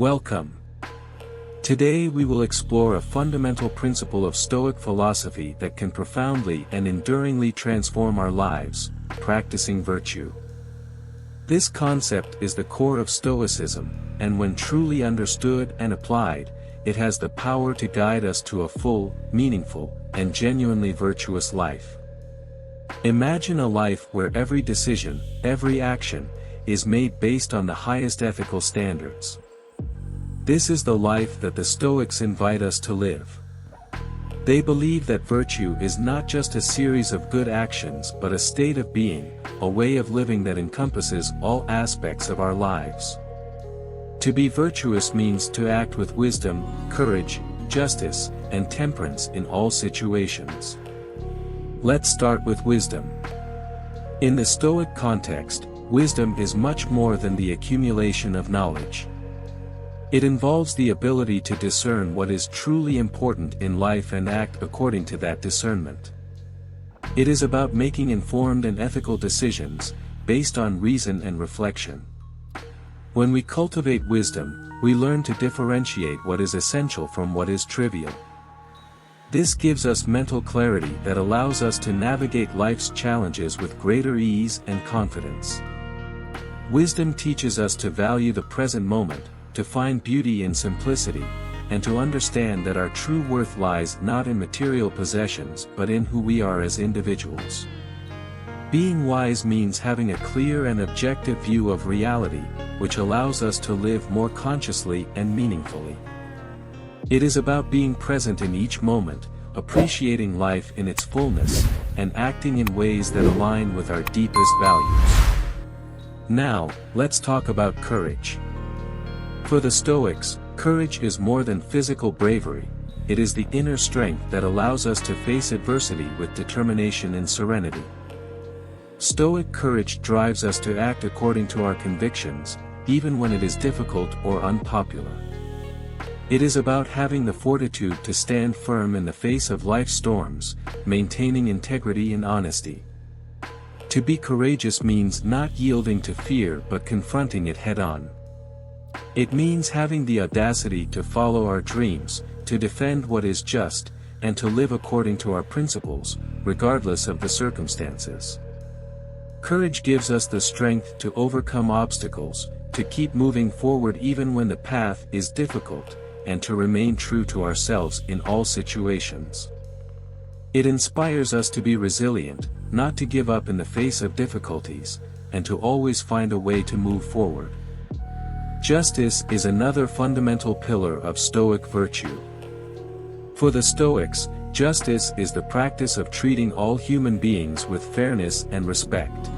Welcome. Today we will explore a fundamental principle of Stoic philosophy that can profoundly and enduringly transform our lives: practicing virtue. This concept is the core of Stoicism, and when truly understood and applied, it has the power to guide us to a full, meaningful, and genuinely virtuous life. Imagine a life where every decision, every action, is made based on the highest ethical standards. This is the life that the Stoics invite us to live. They believe that virtue is not just a series of good actions but a state of being, a way of living that encompasses all aspects of our lives. To be virtuous means to act with wisdom, courage, justice, and temperance in all situations. Let's start with wisdom. In the Stoic context, wisdom is much more than the accumulation of knowledge. It involves the ability to discern what is truly important in life and act according to that discernment. It is about making informed and ethical decisions, based on reason and reflection. When we cultivate wisdom, we learn to differentiate what is essential from what is trivial. This gives us mental clarity that allows us to navigate life's challenges with greater ease and confidence. Wisdom teaches us to value the present moment, to find beauty in simplicity, and to understand that our true worth lies not in material possessions but in who we are as individuals. Being wise means having a clear and objective view of reality, which allows us to live more consciously and meaningfully. It is about being present in each moment, appreciating life in its fullness, and acting in ways that align with our deepest values. Now, let's talk about courage. For the Stoics, courage is more than physical bravery. It is the inner strength that allows us to face adversity with determination and serenity. Stoic courage drives us to act according to our convictions, even when it is difficult or unpopular. It is about having the fortitude to stand firm in the face of life's storms, maintaining integrity and honesty. To be courageous means not yielding to fear but confronting it head-on. It means having the audacity to follow our dreams, to defend what is just, and to live according to our principles, regardless of the circumstances. Courage gives us the strength to overcome obstacles, to keep moving forward even when the path is difficult, and to remain true to ourselves in all situations. It inspires us to be resilient, not to give up in the face of difficulties, and to always find a way to move forward. Justice is another fundamental pillar of Stoic virtue. For the Stoics, justice is the practice of treating all human beings with fairness and respect.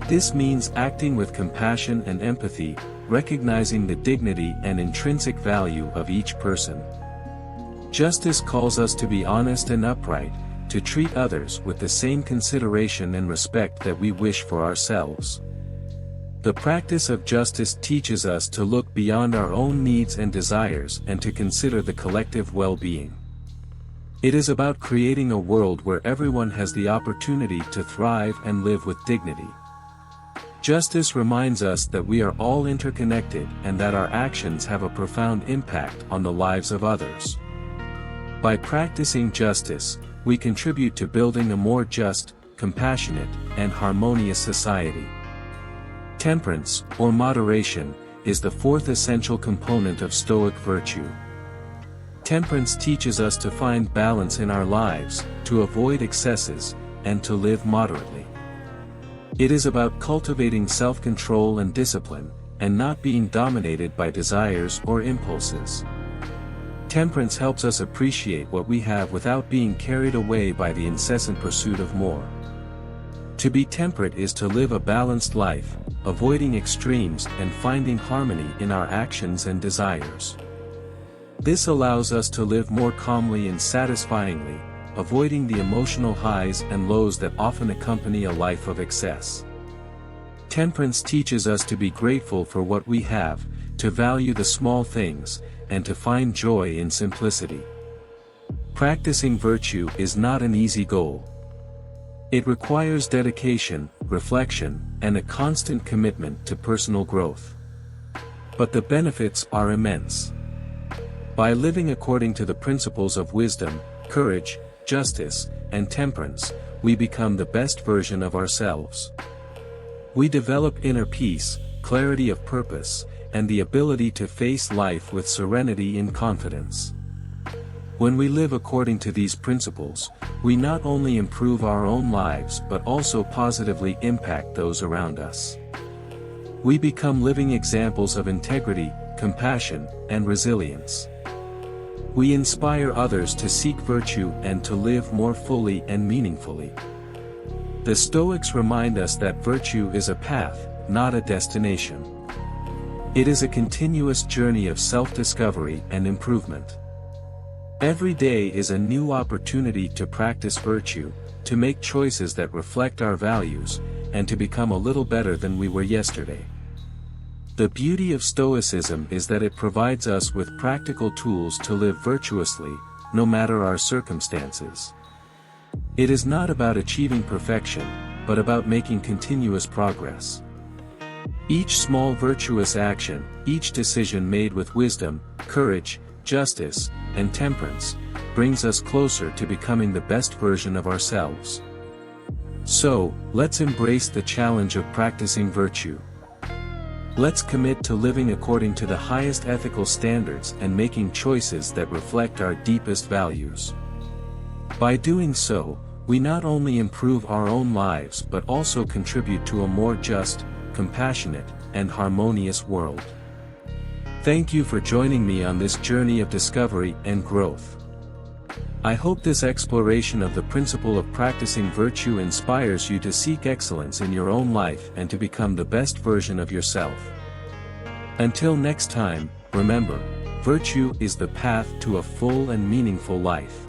This means acting with compassion and empathy, recognizing the dignity and intrinsic value of each person. Justice calls us to be honest and upright, to treat others with the same consideration and respect that we wish for ourselves. The practice of justice teaches us to look beyond our own needs and desires and to consider the collective well-being. It is about creating a world where everyone has the opportunity to thrive and live with dignity. Justice reminds us that we are all interconnected and that our actions have a profound impact on the lives of others. By practicing justice, we contribute to building a more just, compassionate, and harmonious society. Temperance, or moderation, is the fourth essential component of Stoic virtue. Temperance teaches us to find balance in our lives, to avoid excesses, and to live moderately. It is about cultivating self-control and discipline, and not being dominated by desires or impulses. Temperance helps us appreciate what we have without being carried away by the incessant pursuit of more. To be temperate is to live a balanced life, avoiding extremes and finding harmony in our actions and desires. This allows us to live more calmly and satisfyingly, avoiding the emotional highs and lows that often accompany a life of excess. Temperance teaches us to be grateful for what we have, to value the small things, and to find joy in simplicity. Practicing virtue is not an easy goal. It requires dedication, reflection, and a constant commitment to personal growth. But the benefits are immense. By living according to the principles of wisdom, courage, justice, and temperance, we become the best version of ourselves. We develop inner peace, clarity of purpose, and the ability to face life with serenity and confidence. When we live according to these principles, we not only improve our own lives but also positively impact those around us. We become living examples of integrity, compassion, and resilience. We inspire others to seek virtue and to live more fully and meaningfully. The Stoics remind us that virtue is a path, not a destination. It is a continuous journey of self-discovery and improvement. Every day is a new opportunity to practice virtue, to make choices that reflect our values, and to become a little better than we were yesterday. The beauty of Stoicism is that it provides us with practical tools to live virtuously, no matter our circumstances. It is not about achieving perfection, but about making continuous progress. Each small virtuous action, each decision made with wisdom, courage, justice, and temperance, brings us closer to becoming the best version of ourselves. So, let's embrace the challenge of practicing virtue. Let's commit to living according to the highest ethical standards and making choices that reflect our deepest values. By doing so, we not only improve our own lives but also contribute to a more just, compassionate, and harmonious world. Thank you for joining me on this journey of discovery and growth. I hope this exploration of the principle of practicing virtue inspires you to seek excellence in your own life and to become the best version of yourself. Until next time, remember, virtue is the path to a full and meaningful life.